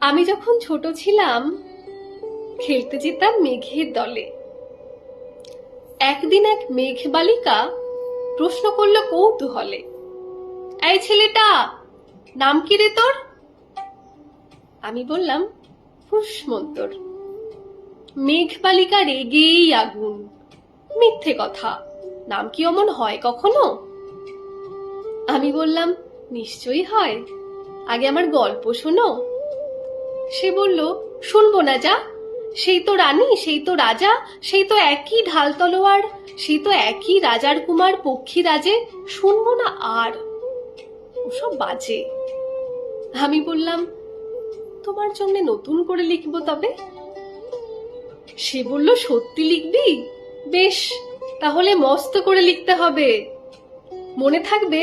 আমি যখন ছোট ছিলাম খেলতে যেতাম মেঘের দলে। একদিন এক মেঘ বালিকা প্রশ্ন করলো কৌতূহলে, এই ছেলেটা, নাম কি রে তোর? আমি বললাম, ফুসমন্তর। মেঘ বালিকা রেগেই আগুন, মিথ্যে কথা, নাম কি অমন হয় কখনো? আমি বললাম, নিশ্চয়ই হয়, আগে আমার গল্প শোনো। সে বলল, শুনবো না, যা, সেই তো রানী, সেই তো রাজা, সেই তো একই ঢাল তলোয়ার, সেই তো একই রাজার কুমার পক্ষী রাজে, শুনবো না আর, ওসব বাজে। আমি বললাম, তোমার জন্য নতুন করে লিখবো তবে। সে বলল, সত্যি লিখবি? বেশ, তাহলে মস্ত করে লিখতে হবে, মনে থাকবে,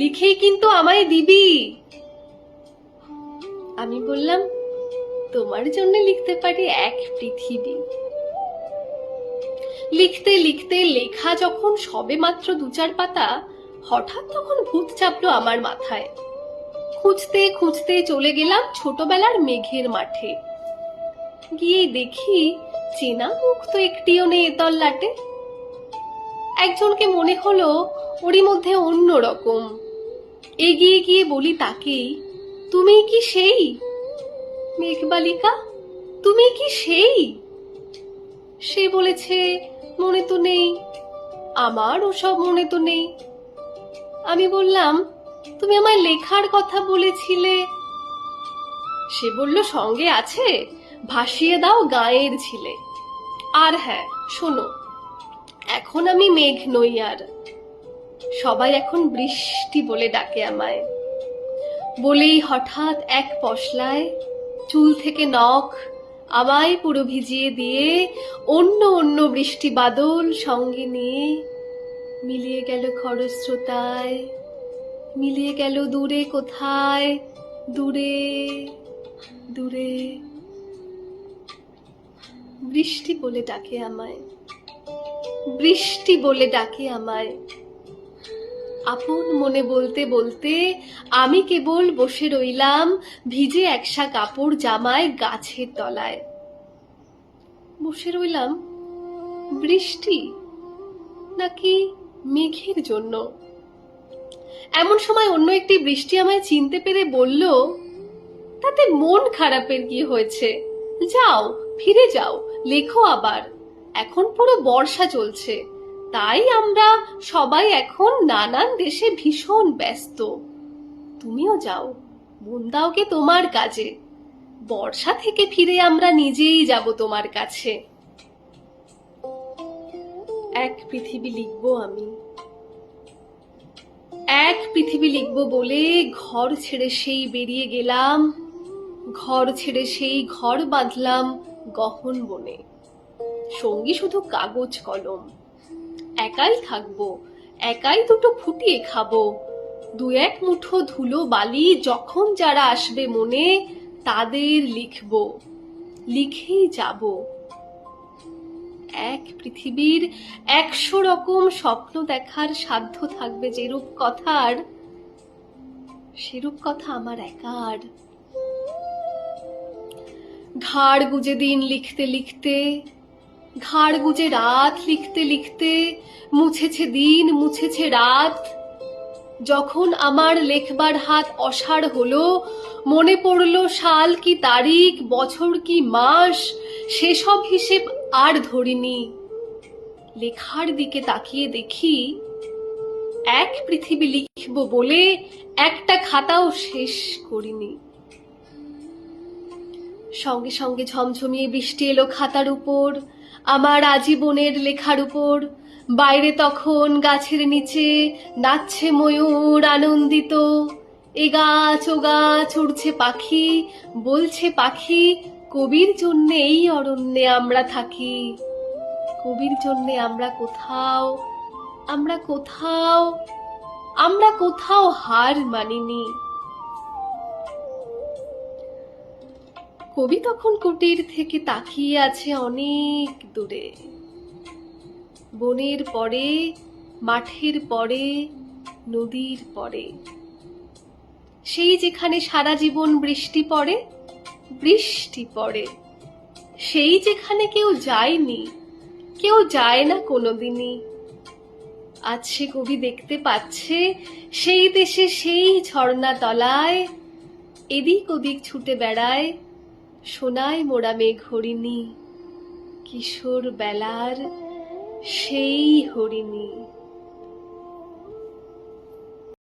লিখেই কিন্তু আমায় দিবি। আমি বললাম, তোমার জন্য লিখতে পারি এক পৃথিবী। লিখতে লিখতে লেখা যখন সবে মাত্র ২-৪ পাতা, হঠাৎ তখন ভূত চাপলো আমার মাথায়। খুঁজতে খুঁজতে চলে গেলাম ছোটবেলার মেঘের মাঠে। গিয়ে দেখি চেনা মুখ তো একটিও নেই এ তল্লাটে। একজনকে মনে হলো ওরই মধ্যে অন্য রকম। এগিয়ে গিয়ে বলি তাকেই, তুমি কি সেই মেঘবালিকা? তুমি কি সেই? সে বলেছে, মনে তো নেই, আমার ওসব মনে তো নেই। আমি বললাম, তুমি আমায় লেখার কথা বলেছিলে। সে বলল, সঙ্গে আছে, ভাসিয়ে দাও গাঁয়ের ছিলে। আর হ্যাঁ, শোনো, এখন আমি মেঘ নই আর, সবাই এখন বৃষ্টি বলে ডাকে আমায়। বলেই হঠাৎ এক পশলায় চুল থেকে নখ আমায় পুরো ভিজিয়ে দিয়ে অন্য অন্য বৃষ্টি বাদল সঙ্গে নিয়ে মিলিয়ে গেল খরস্রোতায়, মিলিয়ে গেল দূরে কোথায়, দূরে দূরে। বৃষ্টি বলে ডাকে আমায়, বৃষ্টি বলে ডাকে আমায়। আপন মনে বলতে বলতে আমি কেবল বসে রইলাম ভিজে একসা কাপড় জামায় গাছের তলায়। বসে রইলাম বৃষ্টি নাকি মেঘের জন্য। এমন সময় অন্য একটি বৃষ্টি আমায় চিনতে পেরে বলল, তাতে মন খারাপের কি হয়েছে, যাও, ফিরে যাও, লেখো আবার, এখন পুরো বর্ষা চলছে, তাই আমরা সবাই এখন নানান দেশে ভীষণ ব্যস্ত। তুমিও যাও, মন দাওকে তোমার কাজে, বর্ষা থেকে ফিরে আমরা নিজেই যাব তোমার কাছে। এক পৃথিবী লিখবো আমি, এক পৃথিবী লিখবো বলে ঘর ছেড়ে সেই বেরিয়ে গেলাম, ঘর ছেড়ে সেই ঘর বাঁধলাম গহন বনে। সঙ্গী শুধু কাগজ কলম, একাই থাকবো, একাই দুটো ফুটিয়ে খাবো, ২-১ মুঠো ধুলো বালি যখন যারা আসবে মনে তাদের লিখবো, লিখেই যাব। এক পৃথিবীর ১০০ রকম স্বপ্ন দেখার সাধ্য থাকবে যেরূপ কথার, সেরূপ কথা আমার একার। ঘাড় গুজে দিন লিখতে লিখতে, ঘাড় গুজে রাত লিখতে লিখতে, মুছেছে দিন, মুছেছে রাত। যখন আমার লেখবার হাত অসাড় হলো, মনে পড়ল সাল কি তারিখ, বছর কি মাস, সেসব হিসেব আর ধরিনি। লেখার দিকে তাকিয়ে দেখি, এক পৃথিবী লিখব বলে একটা খাতাও শেষ করিনি। সঙ্গে সঙ্গে ঝমঝমিয়ে বৃষ্টি এলো খাতার উপর, আমার আজীবনের লেখার উপর। বাইরে তখন গাছের নিচে নাচছে ময়ূর আনন্দিত, এ গাছ ও গাছ উড়ছে পাখি, বলছে পাখি, কবির জন্যে এই অরণ্যে আমরা থাকি, কবির জন্যে আমরা কোথাও, আমরা কোথাও, আমরা কোথাও হার মানিনি। কবি তখন কুটির থেকে তাকিয়ে আছে অনেক দূরে, বনের পরে, মাঠের পরে, নদীর পরে, সেই যেখানে সারা জীবন বৃষ্টি পড়ে, বৃষ্টি পড়ে, সেই যেখানে কেউ যায়নি, কেউ যায় না কোনোদিনই। আজ সে কবি দেখতে পাচ্ছে সেই দেশে সেই ঝর্ণা তলায় এদিক ওদিক ছুটে বেড়ায় সোনায় মোড়া মেঘ হরিণী, কিশোর বেলার সেই হরিণী।